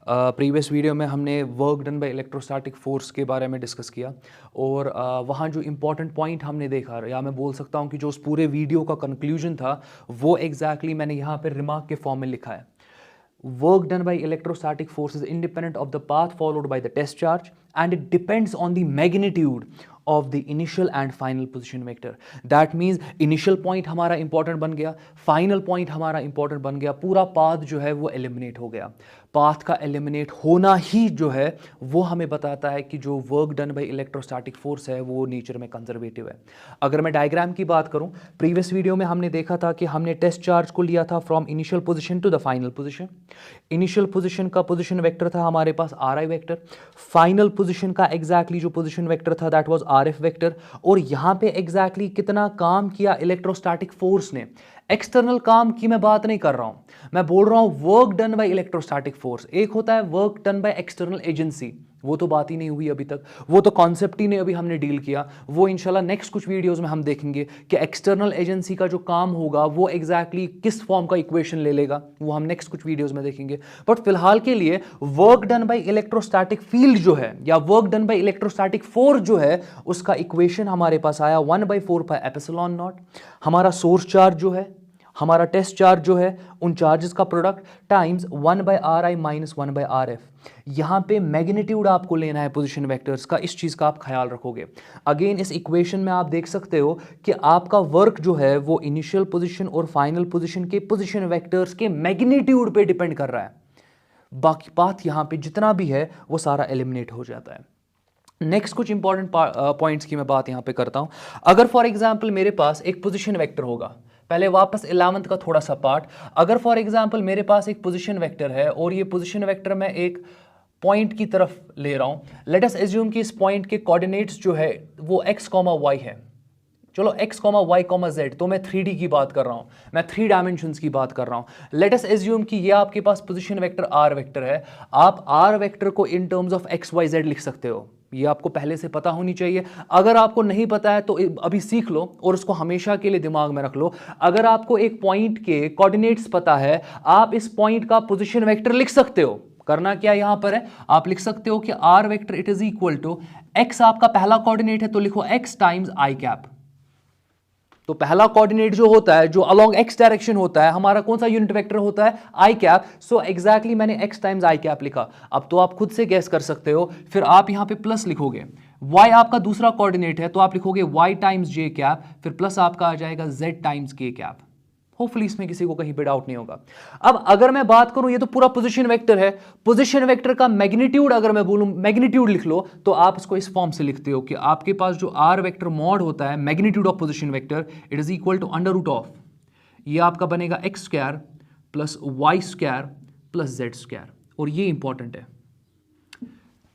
Previous video में हमने work done by electrostatic force के बारे में डिस्कस किया और वहाँ जो इम्पॉर्टेंट पॉइंट हमने देखा, या मैं बोल सकता हूँ कि जो उस पूरे वीडियो का कंक्लूजन था वो एग्जैक्टली मैंने यहाँ पे रिमार्क के फॉर्म में लिखा है। Work done by electrostatic force is independent of the path followed by the test charge and it depends on the magnitude of the initial and final position vector. That means initial point हमारा important बन गया, final point हमारा important बन गया, पूरा path जो है वो eliminate हो गया। पाथ का एलिमिनेट होना ही जो है वो हमें बताता है कि जो work done by electrostatic force है वो नेचर में कंजर्वेटिव है। अगर मैं डायग्राम की बात करूं, प्रीवियस वीडियो में हमने देखा था कि हमने टेस्ट चार्ज को लिया था from initial position to the final position. Initial position का पोजीशन वेक्टर था हमारे पास R I vector, final position का एग्जैक्टली जो पोजीशन वेक्टर था that was R F vector. और यहां पे एग्जैक्टली कितना काम किया इलेक्ट्रोस्टैटिक फोर्स ने, एक्सटर्नल काम की मैं बात नहीं कर रहा हूं, मैं बोल रहा हूं work done by electrostatic force. एक होता है work done by external agency, वो तो बात ही नहीं हुई अभी तक, वो तो कॉन्सेप्ट ही नहीं अभी हमने डील किया। वो इंशाल्लाह नेक्स्ट कुछ वीडियोस में हम देखेंगे कि एक्सटर्नल एजेंसी का जो काम होगा वो एग्जैक्टली किस फॉर्म का इक्वेशन ले लेगा, वो हम नेक्स्ट कुछ वीडियोस में देखेंगे। बट फिलहाल के लिए work done by electrostatic field जो है या work done by electrostatic force जो है उसका इक्वेशन हमारे पास आया 1/4πε0। हमारा सोर्स चार्ज जो है, हमारा टेस्ट चार्ज जो है, उन चार्जेस का product times 1/ri minus 1/rf। यहां पे मैग्नीट्यूड आपको लेना है पोजीशन वेक्टर्स का, इस चीज का आप ख्याल रखोगे। अगेन इस इक्वेशन में आप देख सकते हो कि आपका वर्क जो है वो इनिशियल पोजीशन और फाइनल पोजीशन के पोजीशन वेक्टर्स के मैग्नीट्यूड पे डिपेंड कर रहा है। बाकी पाथ यहां पे जितना भी है वो सारा एलिमिनेट हो जाता है। नेक्स्ट कुछ इंपॉर्टेंट पॉइंट्स की मैं बात यहां पे करता हूं। अगर फॉर एग्जांपल मेरे पास एक पोजीशन वेक्टर होगा, पहले वापस 11th का थोड़ा सा पार्ट, अगर फॉर एग्जांपल मेरे पास एक पोजीशन वेक्टर है और ये पोजीशन वेक्टर मैं एक पॉइंट की तरफ ले रहा हूं, लेट अस एज्यूम कि इस पॉइंट के कोऑर्डिनेट्स जो है वो x, y है। चलो x, y, z, तो मैं 3D की बात कर रहा हूं, मैं 3 डायमेंशंस की बात कर रहा हूं। लेट अस एज्यूम कि ये आपके पास पोजीशन वेक्टर r वेक्टर है। आप r वेक्टर को in terms of x, y, z लिख सकते हो, ये आपको पहले से पता होनी चाहिए। अगर आपको नहीं पता है तो अभी सीख लो और उसको हमेशा के लिए दिमाग में रख लो। अगर आपको एक पॉइंट के कोऑर्डिनेट्स पता है, आप इस पॉइंट का पोजीशन वेक्टर लिख सकते हो। करना क्या यहां पर है, आप लिख सकते हो कि r vector it is equal to x, आपका पहला कोऑर्डिनेट है तो लिखो x टाइम्स i कैप। तो पहला कोऑर्डिनेट जो होता है जो अलोंग x डायरेक्शन होता है, हमारा कौन सा यूनिट वेक्टर होता है, i कैप। सो एग्जैक्टली मैंने x टाइम्स i कैप लिखा। अब तो आप खुद से गैस कर सकते हो, फिर आप यहां पे प्लस लिखोगे। y आपका दूसरा कोऑर्डिनेट है तो आप लिखोगे y टाइम्स j कैप, फिर प्लस आपका आ जाएगा z times k cap. Hopefully इसमें किसी को कहीं पे डाउट नहीं होगा। अब अगर मैं बात करूं, ये तो पूरा पोजीशन वेक्टर है, पोजीशन वेक्टर का मैग्नीट्यूड अगर मैं बोलूं मैग्नीट्यूड लिख लो, तो आप इसको इस फॉर्म से लिखते हो कि आपके पास जो r वेक्टर मॉड होता है magnitude of position vector it is equal to under root of, ये आपका बनेगा x square plus y square plus z square. और ये इंपॉर्टेंट है,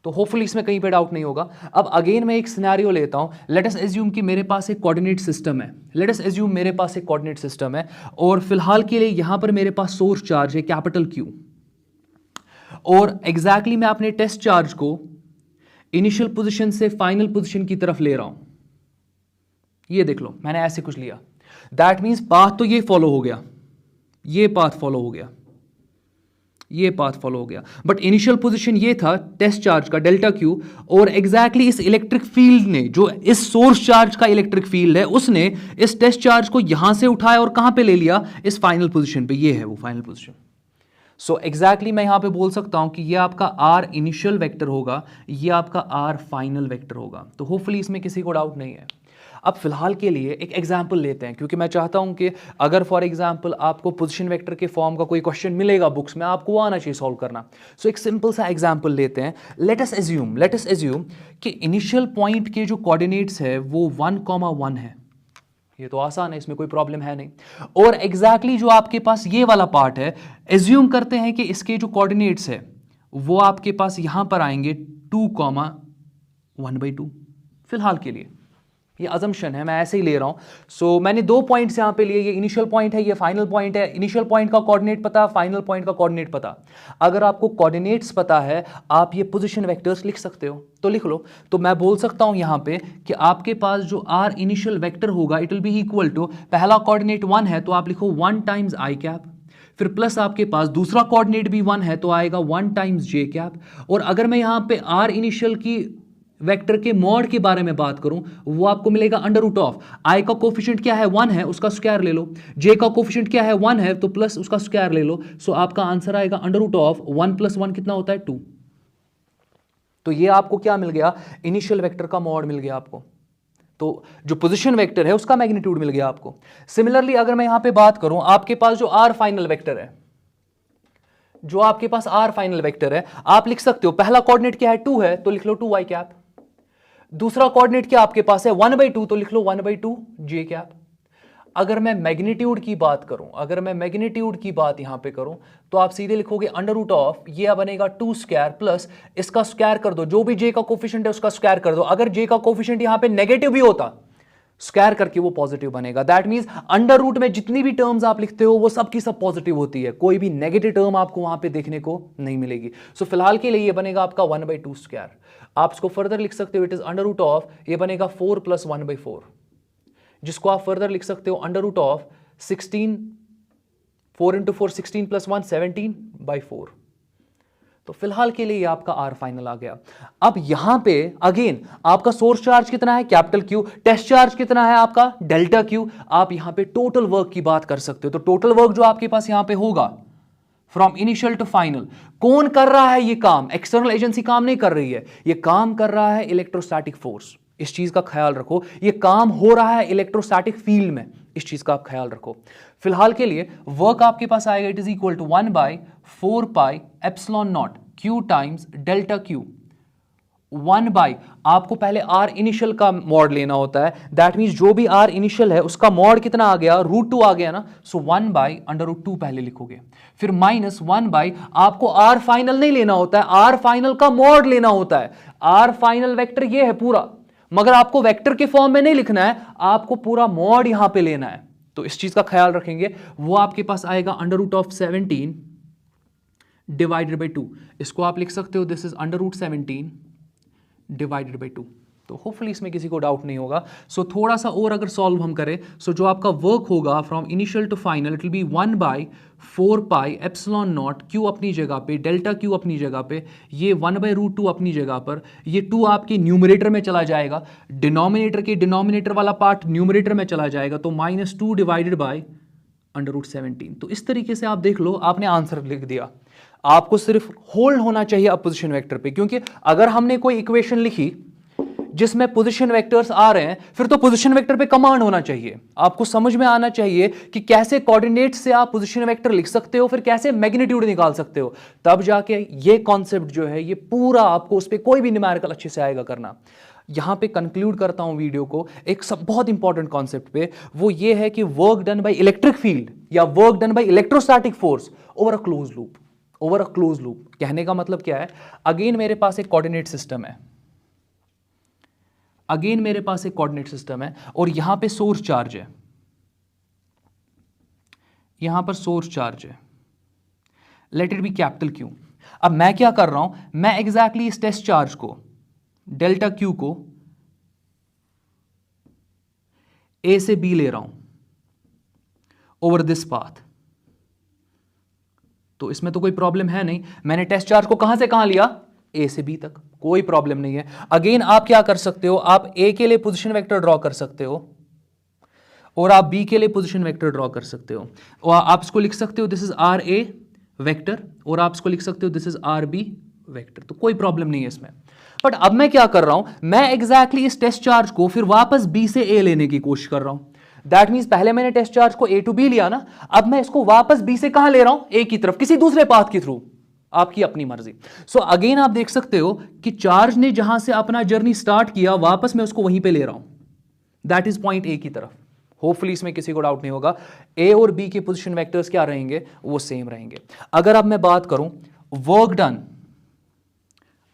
तो होपफुली इसमें कहीं पे डाउट नहीं होगा। अब अगेन मैं एक सिनेरियो लेता हूं, लेट अस एज्यूम कि मेरे पास एक कोऑर्डिनेट सिस्टम है, लेट अस एज्यूम मेरे पास एक कोऑर्डिनेट सिस्टम है और फिलहाल के लिए यहां पर मेरे पास सोर्स चार्ज है कैपिटल Q, और एग्जैक्टली मैं अपने टेस्ट चार्ज को इनिशियल पोजीशन से फाइनल पोजीशन की तरफ ले रहा हूं। ये देख लो मैंने ऐसे कुछ लिया, दैट मींस पाथ तो ये फॉलो हो गया, ये पाथ फॉलो हो गया, ये पाथ फॉलो हो गया, बट इनिशियल पोजीशन ये था टेस्ट चार्ज का डेल्टा Q, और एग्जैक्टली इस इलेक्ट्रिक फील्ड ने, जो इस सोर्स चार्ज का इलेक्ट्रिक फील्ड है, उसने इस टेस्ट चार्ज को यहां से उठाया और कहां पे ले लिया, इस फाइनल पोजीशन पे। ये है वो फाइनल पोजीशन। सो एग्जैक्टली मैं यहां पे बोल सकता हूं कि ये आपका r इनिशियल वेक्टर होगा, ये आपका r फाइनल वेक्टर होगा। तो होपफुली इसमें किसी को डाउट नहीं है। अब फिलहाल के लिए एक एग्जाम्पल लेते हैं, क्योंकि मैं चाहता हूं कि अगर फॉर एग्जाम्पल आपको पोजीशन वेक्टर के फॉर्म का कोई क्वेश्चन मिलेगा बुक्स में, आपको आना चाहिए सॉल्व करना। सो एक सिंपल सा एग्जाम्पल लेते हैं। लेट अस एज्यूम कि इनिशियल पॉइंट के जो कोऑर्डिनेट्स है वो 1,1 है। ये तो आसान है, इसमें कोई प्रॉब्लम है नहीं। और एग्जैक्टली जो आपके पास ये वाला पार्ट है, एज्यूम करते हैं कि इसके जो कोऑर्डिनेट्स है वो आपके पास यहां पर आएंगे 2,1/2। फिलहाल के लिए ये अजम्पशन है, मैं ऐसे ही ले रहा हूं। सो मैंने 2 पॉइंट्स यहां पे लिए, ये इनिशियल पॉइंट है, ये फाइनल पॉइंट है। इनिशियल पॉइंट का कोऑर्डिनेट पता, फाइनल पॉइंट का कोऑर्डिनेट पता। अगर आपको कोऑर्डिनेट्स पता है, आप ये पोजीशन वेक्टर्स लिख सकते हो, तो लिख लो। तो मैं बोल सकता हूं यहां पे कि आपके पास जो r इनिशियल वेक्टर होगा it will be equal to, पहला कोऑर्डिनेट 1 है तो आप लिखो 1 टाइम्स i कैप, फिर प्लस आपके पास दूसरा कोऑर्डिनेट भी 1 है तो आएगा 1 टाइम्स जे कैप। और अगर मैं यहां पे आर इनिशियल की वेक्टर के मॉड के बारे में बात करूं वो आपको मिलेगा अंडर रूट ऑफ आई का कोफिशिएंट क्या है 1 है उसका स्क्वायर ले लो, जे का कोफिशिएंट क्या है 1 है तो प्लस उसका स्क्वायर ले लो। सो आपका आंसर आएगा अंडर रूट ऑफ 1 + 1 कितना होता है 2। तो ये आपको क्या मिल गया, इनिशियल वेक्टर का मॉड मिल गया आपको। तो जो पोजीशन वेक्टर है उसका मैग्नीट्यूड मिल गया आपको। सिमिलरली अगर मैं यहां पे बात करूं आपके पास जो आर फाइनल वेक्टर है, जो आपके पास आर फाइनल वेक्टर है आप लिख सकते हो पहला कोऑर्डिनेट क्या है 2 है तो लिख लो 2y कैप। दूसरा कोऑर्डिनेट क्या आपके पास है 1/2 तो लिख लो 1/2 जे कैप। अगर मैं मैग्नीट्यूड की बात करूं, अगर मैं मैग्नीट्यूड की बात यहां पे करूं तो आप सीधे लिखोगे अंडर रूट ऑफ ये बनेगा 2 स्क्वायर प्लस इसका स्क्वायर कर दो, जो भी जे का कोफिशिएंट है उसका स्क्वायर कर दो। अगर जे का कोफिशिएंट यहां पे नेगेटिव भी होता स्क्वायर करके वो पॉजिटिव बनेगा। दैट मींस अंडर रूट में जितनी भी टर्म्स आप लिखते हो वो सब की सब पॉजिटिव होती है, कोई भी नेगेटिव टर्म आपको वहां पे देखने को नहीं मिलेगी। सो फिलहाल के लिए ये बनेगा आपका 1/2 स्क्वायर। आप इसको फर्दर लिख सकते हो it is under root of ये बनेगा 4 + 1/4, जिसको आप फर्दर लिख सकते हो अंडर रूट ऑफ 16, 4 × 4 16 + 1 17/4। तो फिलहाल के लिए ये आपका आर फाइनल आ गया। अब यहां पे अगेन आपका सोर्स चार्ज कितना है कैपिटल क्यू, टेस्ट चार्ज कितना है आपका डेल्टा क्यू। आप यहां पे टोटल वर्क की बात कर सकते हो। तो टोटल वर्क जो आपके पास यहां पे होगा फ्रॉम इनिशियल टू फाइनल, कौन कर रहा है ये काम, एक्सटर्नल एजेंसी काम नहीं कर रही है, ये काम कर रहा है इलेक्ट्रोस्टैटिक फोर्स। इस चीज का ख्याल रखो, ये काम हो रहा है इलेक्ट्रोस्टैटिक फील्ड में, इस चीज का आप ख्याल रखो। फिलहाल के लिए वर्क आपके पास आएगा it is equal to 1/4πε0 Q times delta Q 1/ आपको पहले आर इनिशियल का मॉड लेना होता है। दैट मींस जो भी आर इनिशियल है उसका मॉड कितना आ गया √2 आ गया ना। सो 1/√2 पहले लिखोगे, फिर -1/ आपको आर फाइनल नहीं लेना होता है, आर फाइनल का मॉड लेना होता है। आर फाइनल वेक्टर ये है पूरा, मगर आपको वेक्टर के फॉर्म में नहीं लिखना है, आपको पूरा मॉड यहां पे लेना है। तो इस चीज का ख्याल रखेंगे। वो आपके पास आएगा √17 / 2। इसको आप लिख सकते हो दिस इज √17 / 2। तो होपफुली इसमें किसी को डाउट नहीं होगा। सो थोड़ा सा और अगर सॉल्व हम करें, सो जो आपका वर्क होगा from initial to final it will be 1/4πε0 Q अपनी जगह पे, डेल्टा क्यू अपनी जगह पे, ये 1/√2 अपनी जगह पर, ये 2 आपके न्यूमरेटर में चला जाएगा, डिनोमिनेटर के डिनोमिनेटर वाला पार्ट न्यूमरेटर में चला जाएगा, तो -2 / √17। तो इस तरीके से आप देख लो आपने आंसर लिख दिया। आपको सिर्फ होल्ड होना चाहिए अपोजिशन वेक्टर पे, क्योंकि अगर हमने कोई इक्वेशन लिखी जिसमें पोजीशन वेक्टर्स आ रहे हैं फिर तो पोजीशन वेक्टर पे कमांड होना चाहिए। आपको समझ में आना चाहिए कि कैसे कोऑर्डिनेट से आप पोजीशन वेक्टर लिख सकते हो, फिर कैसे मैग्नीट्यूड निकाल सकते हो, तब जाके ये कॉन्सेप्ट जो है ये पूरा आपको उस पर कोई भी न्यूमेरिकल अच्छे से आएगा करना। यहां पे कंक्लूड करता हूं वीडियो को एक सब बहुत इंपॉर्टेंट कॉन्सेप्ट पे, वो ये है कि work done by electric field या work done by electrostatic force over a close loop. Over a close loop कहने का मतलब क्या है, अगेन मेरे पास एक कोऑर्डिनेट सिस्टम है, अगेन मेरे पास एक कोऑर्डिनेट सिस्टम है और यहां पे सोर्स चार्ज है, यहां पर सोर्स चार्ज है, let it be capital Q. अब मैं क्या कर रहा हूं, मैं एग्जैक्टली इस टेस्ट चार्ज को डेल्टा क्यू को ए से बी ले रहा हूं ओवर दिस पाथ। तो इसमें तो कोई प्रॉब्लम है नहीं, मैंने टेस्ट चार्ज को कहां से कहां लिया, ए से बी तक, कोई प्रॉब्लम नहीं है। अगेन आप क्या कर सकते हो, आप ए के लिए पोजीशन वेक्टर ड्रॉ कर सकते हो और आप बी के लिए पोजीशन वेक्टर ड्रॉ कर सकते हो, और आप इसको लिख सकते हो this is R A vector और आप इसको लिख सकते हो this is R B vector. तो कोई प्रॉब्लम नहीं है इसमें। बट अब मैं क्या कर रहा हूं, मैं एग्जैक्टली इस टेस्ट चार्ज को फिर वापस बी से ए लेने की कोशिश कर रहा हूं। दैट मींस पहले मैंने टेस्ट चार्ज को ए टू बी लिया ना, अब मैं इसको वापस बी से कहां ले रहा हूं, ए की तरफ, किसी दूसरे पाथ के थ्रू, आपकी अपनी मर्जी। सो अगेन आप देख सकते हो कि चार्ज ने जहां से अपना जर्नी स्टार्ट किया वापस मैं उसको वहीं पे ले रहा हूं, दैट इज पॉइंट ए की तरफ। होपफुली इसमें किसी को डाउट नहीं होगा। ए और बी के पोजीशन वेक्टर्स क्या रहेंगे, वो सेम रहेंगे। अगर अब मैं बात करूं वर्क डन,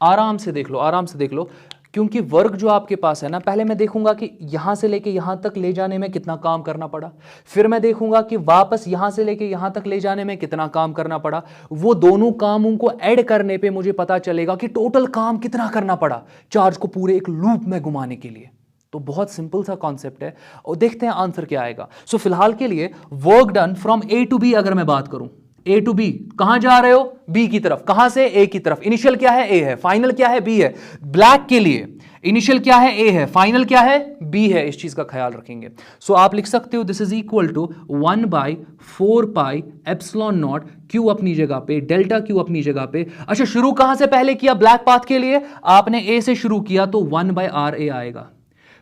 आराम से देख लो, आराम से देख लो, क्योंकि वर्क जो आपके पास है ना, पहले मैं देखूंगा कि यहां से लेके यहां तक ले जाने में कितना काम करना पड़ा, फिर मैं देखूंगा कि वापस यहां से लेके यहां तक ले जाने में कितना काम करना पड़ा। वो दोनों कामों को ऐड करने पे मुझे पता चलेगा कि टोटल काम कितना करना पड़ा चार्ज को पूरे एक लूप में घुमाने के लिए। तो बहुत सिंपल सा कॉन्सेप्ट है और देखते हैं आंसर क्या आएगा। सो फिलहाल के लिए work done from A to B अगर मैं बात करूं, ए टू बी, कहां जा रहे हो? बी की तरफ। कहां से? ए की तरफ। इनिशियल क्या है? ए है। फाइनल क्या है? बी है। ब्लैक के लिए इनिशियल क्या है? ए है। फाइनल क्या है? बी है। इस चीज का ख्याल रखेंगे। सो आप लिख सकते हो this is equal to 1/4 epsilon naught, Q अपनी जगह पे, डेल्टा क्यू अपनी जगह पे। अच्छा, शुरू कहां से पहले किया? ब्लैक पाथ के लिए आपने ए से शुरू किया तो 1/RA आएगा।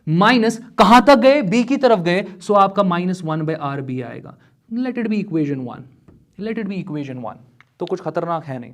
माइनस कहां तक गए? बी की तरफ गए, सो आपका -1/RB आएगा। Let it be equation 1। Let it be equation 1। तो कुछ खतरनाक है नहीं।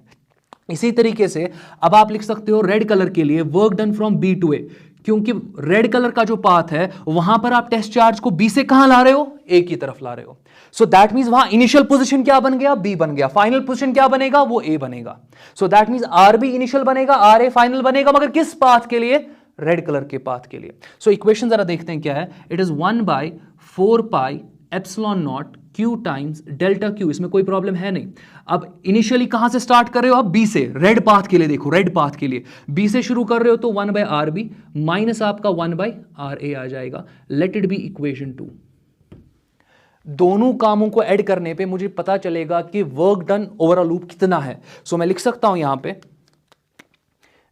इसी तरीके से अब आप लिख सकते हो रेड कलर के लिए work done from B to A, क्योंकि रेड कलर का जो पाथ है वहां पर आप टेस्ट चार्ज को बी से कहां ला रहे हो? ए की तरफ ला रहे हो। सो दैट मींस वहां इनिशियल पोजीशन क्या बन गया? बी बन गया। फाइनल पोजीशन क्या बनेगा? वो ए बनेगा। So that means R B initial बनेगा, आर ए फाइनल बनेगा, मगर किस पाथ के लिए? रेड कलर के पाथ के लिए। सो इक्वेशन जरा देखते हैं क्या है। It is 1/4 epsilon naught Q times delta Q. इसमें कोई प्रॉब्लम है नहीं। अब इनिशियली कहां से स्टार्ट कर रहे हो? अब बी से, रेड पाथ के लिए देखो, रेड पाथ के लिए बी से शुरू कर रहे हो तो 1/RB माइनस आपका 1/RA आ जाएगा। Let it be equation 2। दोनों कामों को ऐड करने पे मुझे पता चलेगा कि work done over a loop कितना है। सो मैं लिख सकता हूं यहां पे,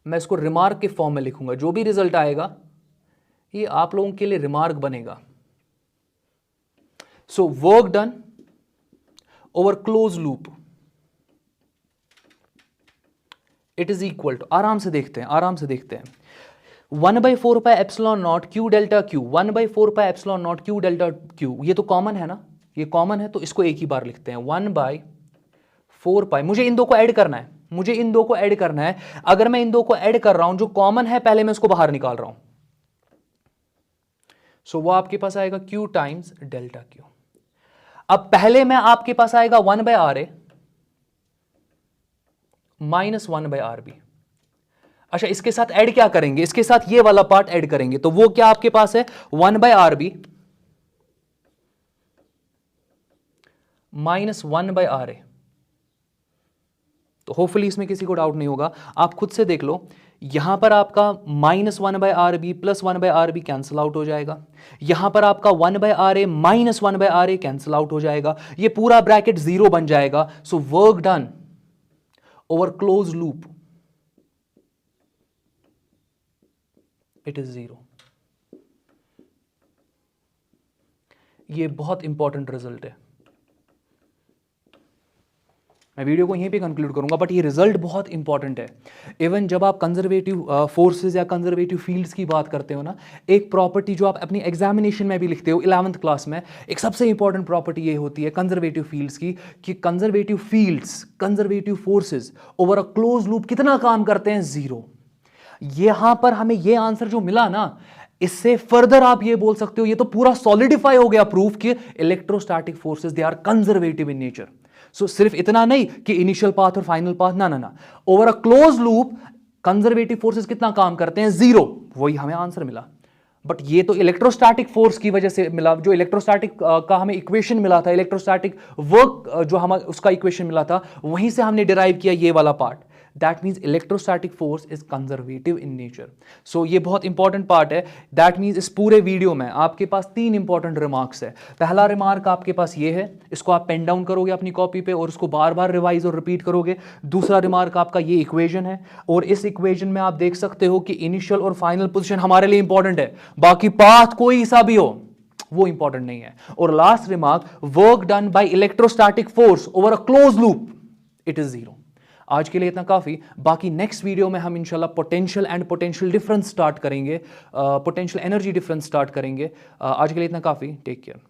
मैं इसको रिमार्क के फॉर्म में लिखूंगा। जो भी रिजल्ट आएगा ये आप लोगों के लिए रिमार्क बनेगा। So work done over close loop it is equal to, आराम से देखते हैं, आराम से देखते हैं, 1/4 epsilon naught Q delta Q. 1/4 epsilon naught Q delta Q, ये तो कॉमन है ना, ये कॉमन है, तो इसको एक ही बार लिखते हैं 1/4। मुझे इन दो को ऐड करना है, मुझे इन दो को ऐड करना है। अगर मैं इन दो को ऐड कर रहा हूं, जो कॉमन है पहले मैं उसको बाहर निकाल रहा हूं, सो वो आपके पास आएगा क्यू टाइम्स डेल्टा क्यू। अब पहले में आपके पास आएगा 1/RA माइनस 1/RB। अच्छा, इसके साथ ऐड क्या करेंगे? इसके साथ ये वाला पार्ट ऐड करेंगे, तो वो क्या आपके पास है? 1/RB minus 1/RA। तो होपफुली इसमें किसी को डाउट नहीं होगा। आप खुद से देख लो, यहां पर आपका -1/RB plus 1/RB cancel out हो जाएगा। यहां पर आपका 1/RA minus 1/RA cancel out हो जाएगा। ये पूरा ब्रैकेट जीरो बन जाएगा। सो work done over close loop it is 0। ये बहुत इंपॉर्टेंट रिजल्ट है। मैं वीडियो को यहीं पे कंक्लूड करूंगा, बट ये रिजल्ट बहुत इंपॉर्टेंट है। इवन जब आप कंजर्वेटिव फोर्सेस या कंजर्वेटिव फील्ड्स की बात करते हो ना, एक प्रॉपर्टी जो आप अपनी एग्जामिनेशन में भी लिखते हो 11th क्लास में, एक सबसे इंपॉर्टेंट प्रॉपर्टी ये होती है कंजर्वेटिव फील्ड्स की, कि conservative fields, conservative forces over a close loop कितना काम करते हैं? 0। यहां पर हमें ये आंसर जो मिला ना, इससे फर्दर आप ये बोल सकते हो, ये तो पूरा सॉलिडिफाई हो गया प्रूफ कि electrostatic forces they are conservative in nature. So सिर्फ इतना नहीं कि इनिशियल पाथ और फाइनल पाथ, ना ना ना, over a close loop conservative forces कितना काम करते हैं? 0। वही हमें आंसर मिला। बट ये तो इलेक्ट्रोस्टैटिक फोर्स की वजह से मिला, जो इलेक्ट्रोस्टैटिक का हमें इक्वेशन मिला था, इलेक्ट्रोस्टैटिक वर्क जो हमें उसका इक्वेशन मिला था, वहीं से हमने डिराइव किया ये वाला part. That means electrostatic force is conservative in nature. So ये बहुत इंपॉर्टेंट पार्ट है। दैट मीन्स इस पूरे वीडियो में आपके पास 3 इंपॉर्टेंट रिमार्क्स है। पहला रिमार्क आपके पास ये है, इसको आप पेन डाउन करोगे अपनी कॉपी पे और उसको बार बार रिवाइज और रिपीट करोगे। दूसरा रिमार्क आपका ये इक्वेशन है, और इस इक्वेशन में आप देख सकते हो कि इनिशियल और फाइनल पोजीशन हमारे लिए इंपॉर्टेंट है, बाकी पाथ कोई सा भी हो वो इंपॉर्टेंट नहीं है। और last remark, work done by electrostatic force over a close loop it is 0। आज के लिए इतना काफी। बाकी नेक्स्ट वीडियो में हम इंशाल्लाह potential and potential difference start करेंगे, पोटेंशियल एनर्जी डिफरेंस स्टार्ट करेंगे। आज के लिए इतना काफी। Take care.